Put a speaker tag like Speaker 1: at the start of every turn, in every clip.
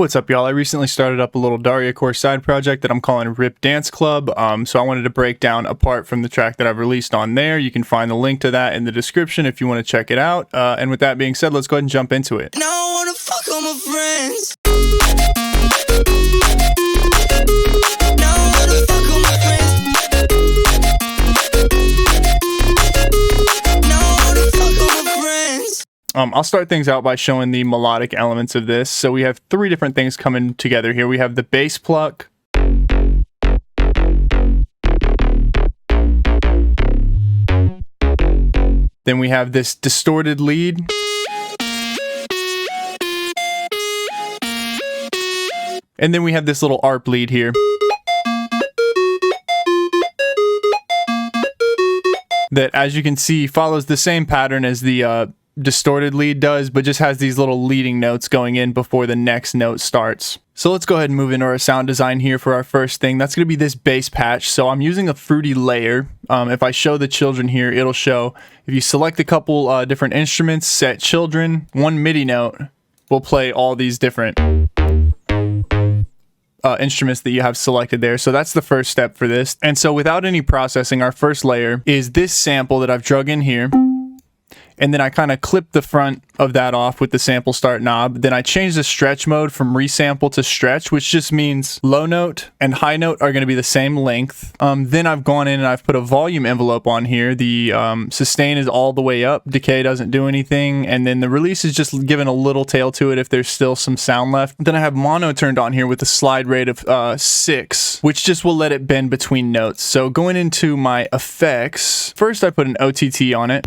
Speaker 1: What's up, y'all? I recently started up a little Dariacore side project that I'm calling Rip Dance Club. So I wanted to break down apart from the track that I've released on there. You can find the link to that in the description if you want to check it out. And with that being said, let's go ahead and jump into it.
Speaker 2: Now I wanna fuck all my friends. Now I wanna fuck all my friends. Now I wanna fuck all my friends.
Speaker 1: I'll start things out by showing the melodic elements of this. So we have three different things coming together here. We have the bass pluck, then we have this distorted lead, and then we have this little ARP lead here that, as you can see, follows the same pattern as the distorted lead does, but just has these little leading notes going in before the next note starts. So let's go ahead and move into our sound design here for our first thing. That's going to be this bass patch. So I'm using a fruity layer. If I show the children here, it'll show. If you select a couple different instruments, set children, one MIDI note will play all these different instruments that you have selected there. So that's the first step for this. And so without any processing, our first layer is this sample that I've drug in here. And then I kind of clip the front of that off with the sample start knob. Then I change the stretch mode from resample to stretch, which just means low note and high note are going to be the same length. Then I've gone in and I've put a volume envelope on here. The sustain is all the way up. Decay doesn't do anything. And then the release is just giving a little tail to it if there's still some sound left. Then I have mono turned on here with a slide rate of 6, which just will let it bend between notes. So going into my effects, first I put an OTT on it,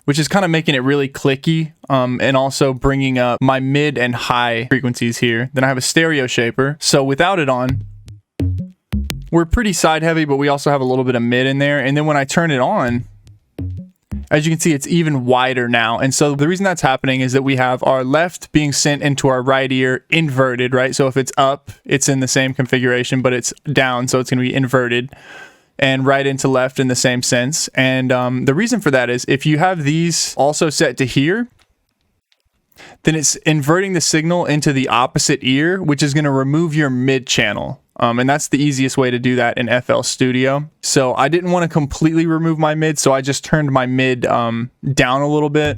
Speaker 1: which is kind of making it really clicky, and also bringing up my mid and high frequencies here. Then I have a stereo shaper. So without it on, we're pretty side heavy, but we also have a little bit of mid in there. And then when I turn it on, as you can see, it's even wider now. And so the reason that's happening is that we have our left being sent into our right ear inverted, right? So if it's up, it's in the same configuration, but it's down, so it's going to be inverted. And right into left in the same sense. And the reason for that is if you have these also set to here, then it's inverting the signal into the opposite ear, which is going to remove your mid channel. And that's the easiest way to do that in FL Studio. So I didn't want to completely remove my mid, so I just turned my mid down a little bit,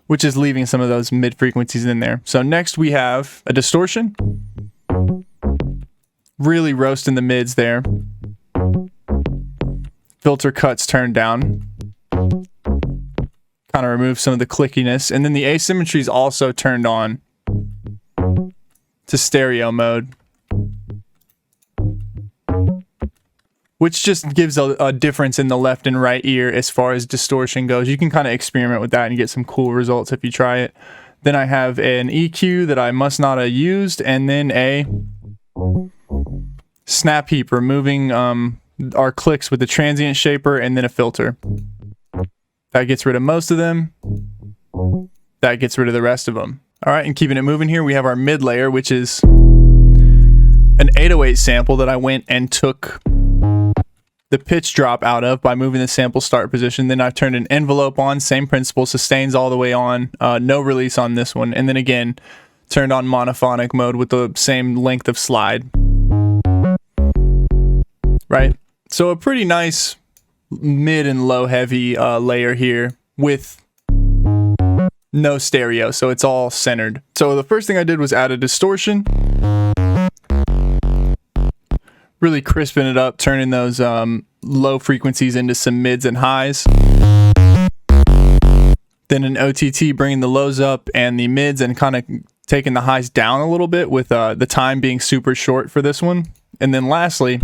Speaker 1: which is leaving some of those mid frequencies in there. So next we have a distortion. Really roasting the mids there. Filter cuts turned down, kind of remove some of the clickiness, and then the asymmetry is also turned on to stereo mode, which just gives a difference in the left and right ear as far as distortion goes. You can kind of experiment with that and get some cool results if you try it. Then I have an EQ that I must not have used, and then a snap heap, removing our clicks with the transient shaper, and then a filter. That gets rid of most of them. That gets rid of the rest of them. All right, and keeping it moving here, we have our mid layer, which is an 808 sample that I went and took the pitch drop out of by moving the sample start position. Then I turned an envelope on, same principle, sustains all the way on, no release on this one. And then again, turned on monophonic mode with the same length of slide. Right? So a pretty nice mid and low heavy layer here with no stereo, so it's all centered. So the first thing I did was add a distortion, really crisping it up, turning those low frequencies into some mids and highs. Then an OTT, bringing the lows up and the mids and kind of taking the highs down a little bit with the time being super short for this one. And then lastly,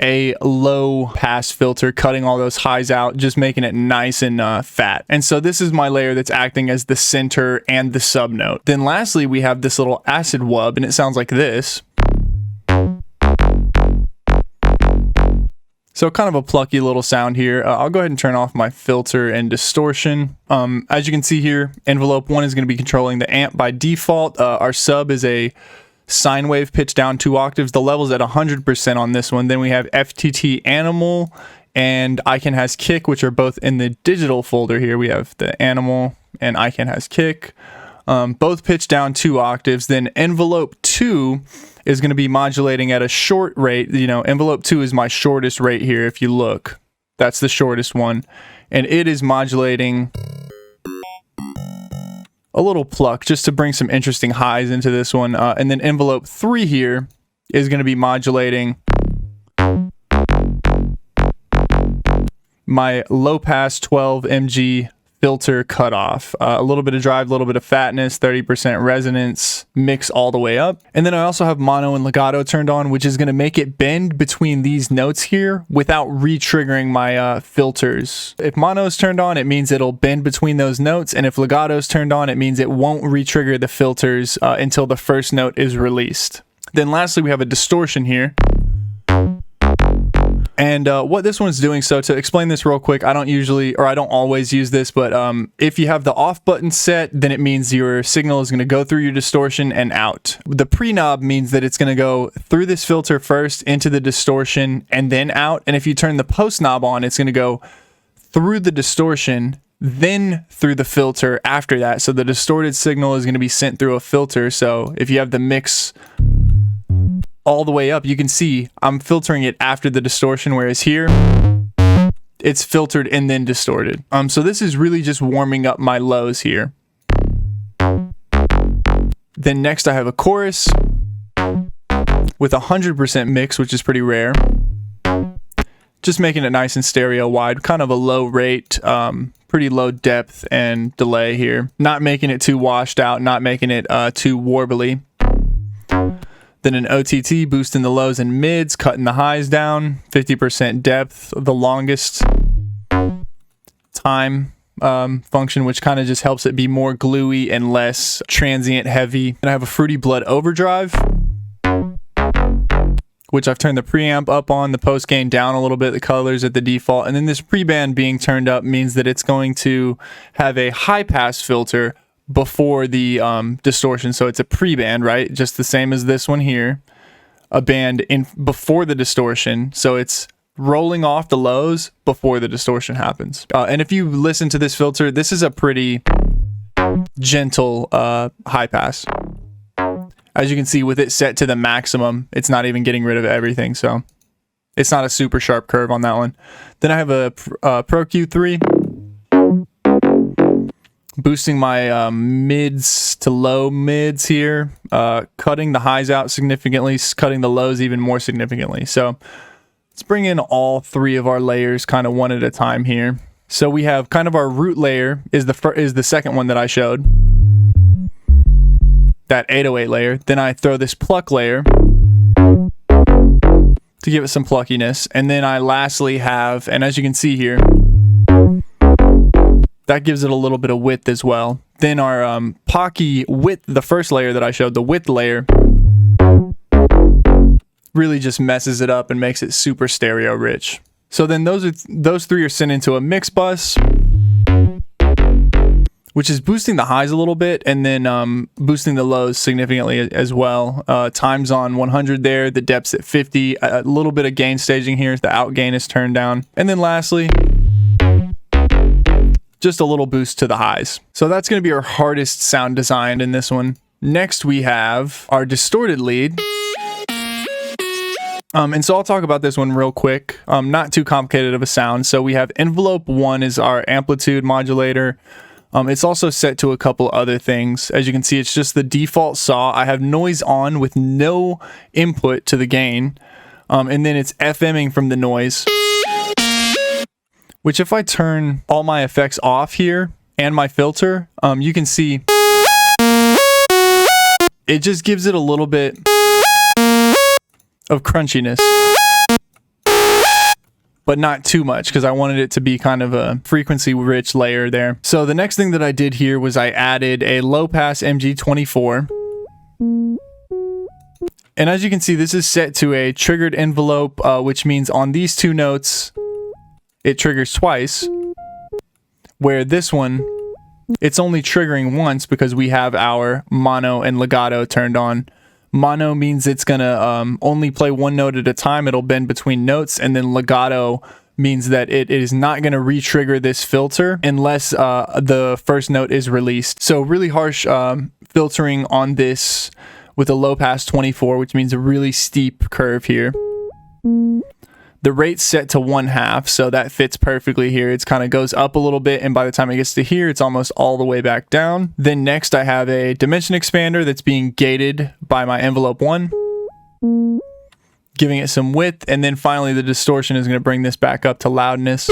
Speaker 1: a low pass filter, cutting all those highs out, just making it nice and fat. And so this is my layer that's acting as the center and the sub note. Then lastly, we have this little acid wub, and it sounds like this. So kind of a plucky little sound here. I'll go ahead and turn off my filter and distortion. As you can see here, envelope 1 is going to be controlling the amp by default. Our sub is a sine wave pitch down 2 octaves. The level's at 100% on this one. Then we have FTT Animal and ICANN has kick, which are both in the digital folder here. We have the animal and ICANN has kick. Both pitched down 2 octaves. Then envelope 2 is going to be modulating at a short rate. You know, envelope 2 is my shortest rate here. If you look, that's the shortest one. And it is modulating a little pluck just to bring some interesting highs into this one. And then envelope 3 here is going to be modulating my low pass 12 mg filter cutoff. A little bit of drive, a little bit of fatness, 30% resonance, mix all the way up. And then I also have mono and legato turned on, which is going to make it bend between these notes here without re-triggering my filters. If mono is turned on, it means it'll bend between those notes. And if legato is turned on, it means it won't re-trigger the filters until the first note is released. Then lastly, we have a distortion here. And what this one's doing, so to explain this real quick, I don't always use this, but if you have the off button set, then it means your signal is going to go through your distortion and out. The pre-knob means that it's going to go through this filter first, into the distortion, and then out. And if you turn the post knob on, it's going to go through the distortion, then through the filter after that. So the distorted signal is going to be sent through a filter. So if you have the mix all the way up, you can see I'm filtering it after the distortion, whereas here it's filtered and then distorted. So this is really just warming up my lows here. Then next I have a chorus with 100% mix, which is pretty rare. Just making it nice and stereo wide, kind of a low rate, pretty low depth and delay here. Not making it too washed out, not making it too warbly. Then an OTT, boosting the lows and mids, cutting the highs down, 50% depth, the longest time function, which kind of just helps it be more gluey and less transient heavy. And I have a Fruity Blood overdrive, which I've turned the preamp up on, the post gain down a little bit, the colors at the default. And then this pre-band being turned up means that it's going to have a high pass filter before the distortion. So it's a pre-band, right? Just the same as this one here. A band in before the distortion. So it's rolling off the lows before the distortion happens. And if you listen to this filter, this is a pretty gentle high pass. As you can see, with it set to the maximum, it's not even getting rid of everything. So it's not a super sharp curve on that one. Then I have a Pro Q3. Boosting my mids to low mids here, cutting the highs out significantly, cutting the lows even more significantly. So let's bring in all 3 of our layers kind of one at a time here. So we have kind of our root layer is the second one that I showed, that 808 layer. Then I throw this pluck layer to give it some pluckiness. And then I lastly have, and as you can see here, that gives it a little bit of width as well. Then our Pocky width, the first layer that I showed, the width layer, really just messes it up and makes it super stereo rich. So then those 3 are sent into a mix bus, which is boosting the highs a little bit and then boosting the lows significantly as well. Times on 100 there, the depth's at 50, a little bit of gain staging here, the out gain is turned down. And then lastly, just a little boost to the highs. So that's going to be our hardest sound design in this one. Next we have our distorted lead. And so I'll talk about this one real quick. Not too complicated of a sound. So we have envelope 1 is our amplitude modulator. It's also set to a couple other things. As you can see, it's just the default saw. I have noise on with no input to the gain. And then it's FMing from the noise, which if I turn all my effects off here and my filter, you can see it just gives it a little bit of crunchiness, but not too much because I wanted it to be kind of a frequency rich layer there. So the next thing that I did here was I added a low pass MG24. And as you can see, this is set to a triggered envelope, which means on these 2 notes, it triggers twice, where this one, it's only triggering once because we have our mono and legato turned on. Mono means it's gonna only play 1 note at a time. It'll bend between notes, and then legato means that it is not going to re-trigger this filter unless the first note is released. So really harsh filtering on this with a low pass 24, which means a really steep curve here. The rate's set to 1/2, so that fits perfectly here. It kind of goes up a little bit, and by the time it gets to here, it's almost all the way back down. Then next I have a dimension expander that's being gated by my envelope 1, giving it some width, and then finally the distortion is going to bring this back up to loudness.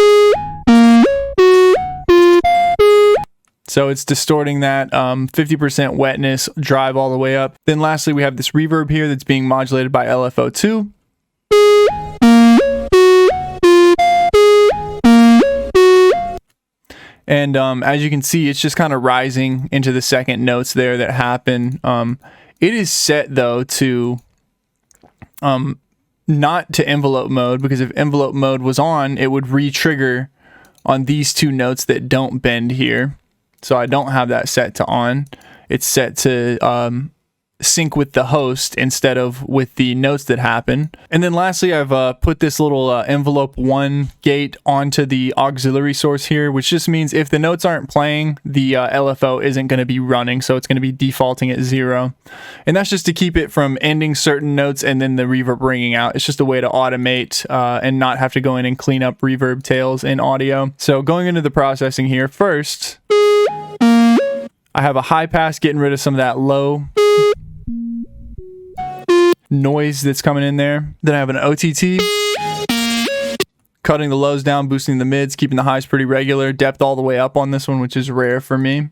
Speaker 1: So it's distorting that 50% wetness drive all the way up. Then lastly, we have this reverb here that's being modulated by LFO2. And as you can see, it's just kind of rising into the second notes there that happen. It is set though to not to envelope mode, because if envelope mode was on, it would re-trigger on these two notes that don't bend here. So I don't have that set to on. It's set to sync with the host instead of with the notes that happen. And then lastly, I've put this little envelope 1 gate onto the auxiliary source here, which just means if the notes aren't playing, the LFO isn't going to be running, so it's going to be defaulting at 0. And that's just to keep it from ending certain notes and then the reverb ringing out. It's just a way to automate and not have to go in and clean up reverb tails in audio. So going into the processing here, first I have a high pass getting rid of some of that low noise that's coming in there. Then I have an OTT cutting the lows down, boosting the mids, keeping the highs pretty regular. Depth all the way up on this one, which is rare for me.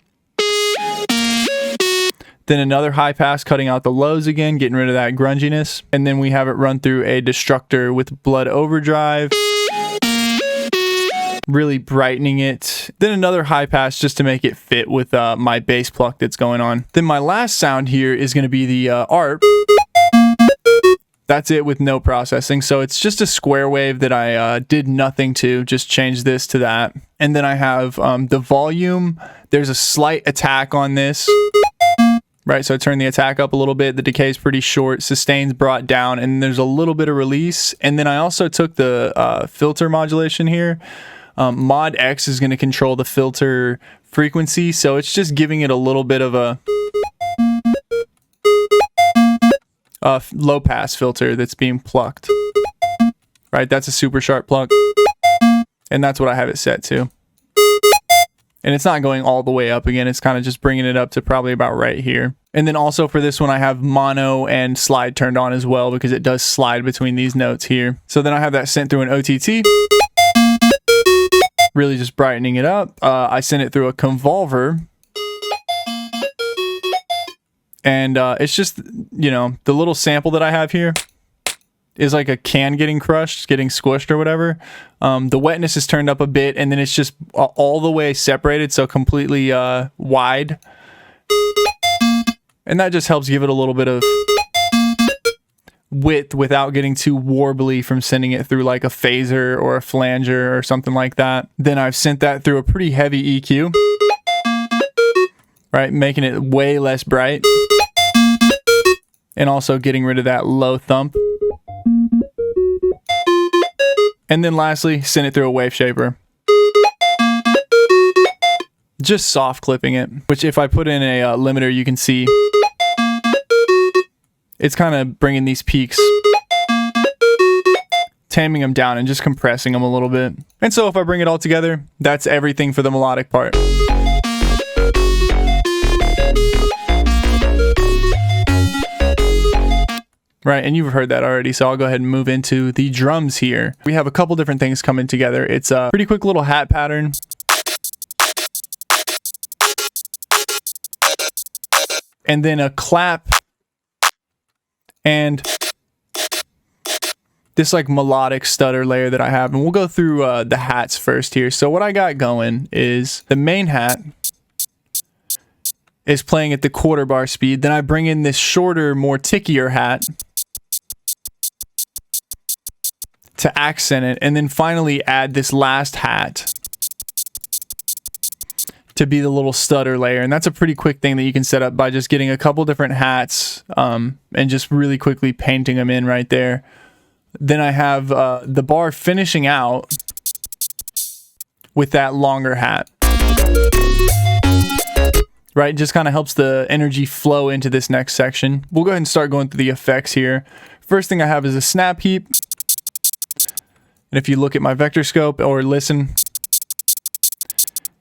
Speaker 1: Then another high pass cutting out the lows again, getting rid of that grunginess. And then we have it run through a destructor with blood overdrive, really brightening it. Then another high pass just to make it fit with my bass pluck that's going on. Then my last sound here is going to be the ARP. That's it with no processing. So it's just a square wave that I did nothing to, just change this to that. And then I have the volume. There's a slight attack on this, right? So I turn the attack up a little bit. The decay is pretty short. Sustain's brought down, and there's a little bit of release. And then I also took the filter modulation here. Mod X is going to control the filter frequency. So it's just giving it a little bit of a low pass filter that's being plucked, right? That's a super sharp pluck, and that's what I have it set to. And it's not going all the way up again. It's kind of just bringing it up to probably about right here. And then also for this one, I have mono and slide turned on as well, because it does slide between these notes here. So then I have that sent through an OTT, really just brightening it up. I sent it through a convolver. And it's just, you know, the little sample that I have here is like a can getting crushed, getting squished or whatever. The wetness is turned up a bit, and then it's just all the way separated, so completely wide. And that just helps give it a little bit of width without getting too warbly from sending it through like a phaser or a flanger or something like that. Then I've sent that through a pretty heavy EQ, right? Making it way less bright. And also getting rid of that low thump. And then lastly, send it through a wave shaper. Just soft clipping it, which if I put in a limiter, you can see it's kind of bringing these peaks, taming them down and just compressing them a little bit. And so if I bring it all together, that's everything for the melodic part. Right, and you've heard that already, so I'll go ahead and move into the drums here. We have a couple different things coming together. It's a pretty quick little hat pattern. And then a clap. And this like melodic stutter layer that I have. And we'll go through the hats first here. So what I got going is the main hat is playing at the quarter bar speed. Then I bring in this shorter, more tickier hat to accent it, and then finally add this last hat to be the little stutter layer. And that's a pretty quick thing that you can set up by just getting a couple different hats and just really quickly painting them in right there. Then I have the bar finishing out with that longer hat. Right, just kind of helps the energy flow into this next section. We'll go ahead and start going through the effects here. First thing I have is a snap heap. And if you look at my vector scope or listen,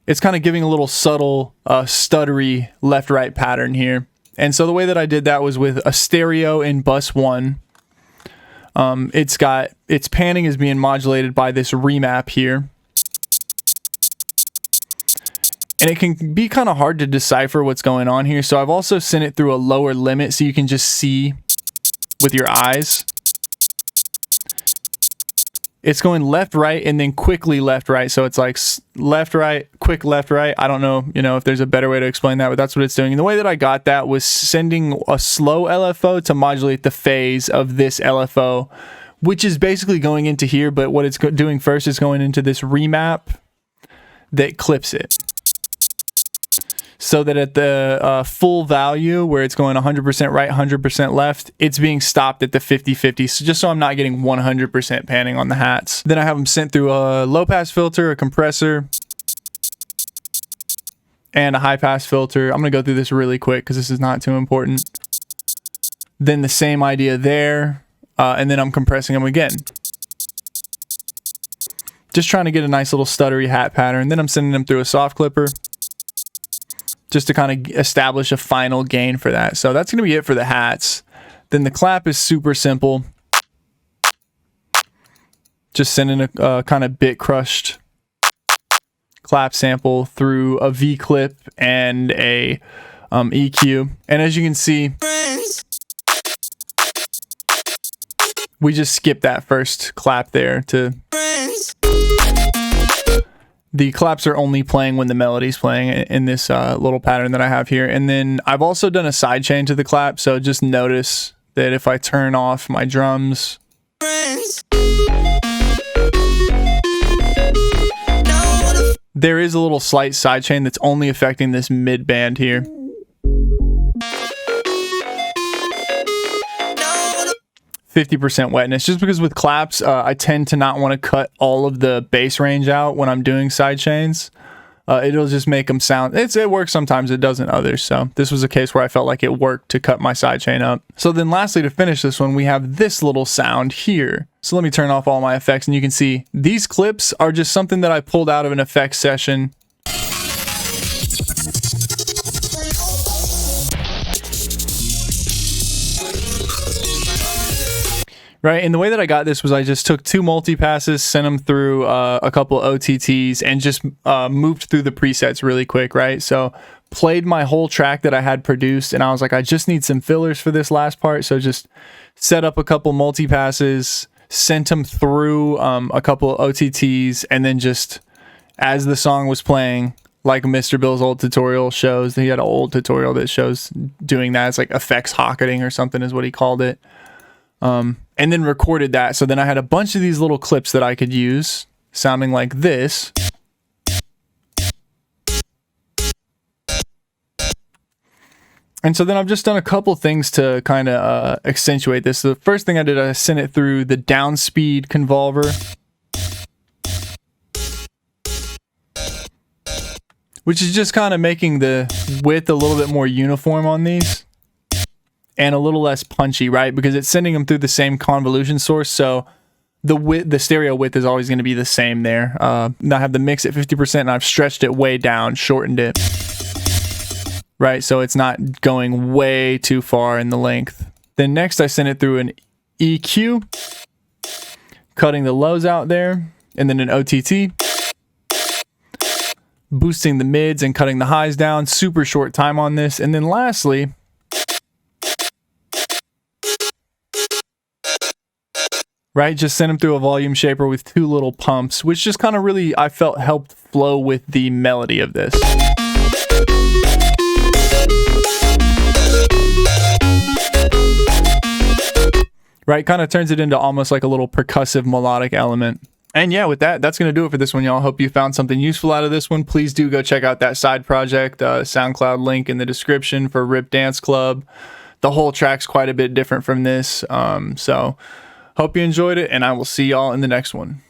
Speaker 1: it's kind of giving a little subtle stuttery left-right pattern here. And so the way that I did that was with a stereo in bus 1. Its panning is being modulated by this remap here. And it can be kind of hard to decipher what's going on here. So I've also sent it through a lower limit so you can just see with your eyes. It's going left, right, and then quickly left, right. So it's like left, right, quick left, right. I don't know, if there's a better way to explain that, but that's what it's doing. And the way that I got that was sending a slow LFO to modulate the phase of this LFO, which is basically going into here. But what it's doing first is going into this remap that clips it. So that at the full value where it's going 100% right, 100% left, it's being stopped at the 50-50. So just so I'm not getting 100% panning on the hats. Then I have them sent through a low pass filter, a compressor, and a high pass filter. I'm going to go through this really quick because this is not too important. Then the same idea there. And then I'm compressing them again. Just trying to get a nice little stuttery hat pattern. Then I'm sending them through a soft clipper, just to kind of establish a final gain for that. So that's going to be it for the hats. Then the clap is super simple. Just sending a kind of bit crushed clap sample through a V clip and a EQ. And as you can see, we just skipped that first clap there to... The claps are only playing when the melody's playing in this little pattern that I have here. And then I've also done a sidechain to the clap. So just notice that if I turn off my drums, there is a little slight sidechain that's only affecting this mid band here. 50% wetness, just because with claps, I tend to not want to cut all of the bass range out when I'm doing side chains. It'll just make them sound, it works sometimes, it doesn't others. So this was a case where I felt like it worked to cut my side chain up. So then lastly, to finish this one, we have this little sound here. So let me turn off all my effects and you can see these clips are just something that I pulled out of an effects session. Right, and the way that I got this was I just took 2 multi-passes, sent them through a couple OTTs, and just moved through the presets really quick, right? So played my whole track that I had produced, and I was like, I just need some fillers for this last part, so just set up a couple multi-passes, sent them through a couple OTTs, and then just, as the song was playing, like Mr. Bill's old tutorial shows, he had an old tutorial that shows doing that. It's like effects hocketing or something is what he called it. And then recorded that. So then I had a bunch of these little clips that I could use sounding like this. And so then I've just done a couple things to kind of accentuate this. The first thing I did, I sent it through the downspeed convolver, which is just kind of making the width a little bit more uniform on these. And a little less punchy, right? Because it's sending them through the same convolution source, so the stereo width is always going to be the same there. Now I have the mix at 50%, and I've stretched it way down, shortened it, right? So it's not going way too far in the length. Then next I sent it through an EQ, cutting the lows out there, and then an OTT, boosting the mids and cutting the highs down. Super short time on this. And then lastly, right, just sent them through a volume shaper with 2 little pumps, which just kind of really, I felt, helped flow with the melody of this. Right, kind of turns it into almost like a little percussive melodic element. And yeah, with that, that's going to do it for this one, y'all. Hope you found something useful out of this one. Please do go check out that side project, SoundCloud link in the description for Rip Dance Club. The whole track's quite a bit different from this, so... Hope you enjoyed it, and I will see y'all in the next one.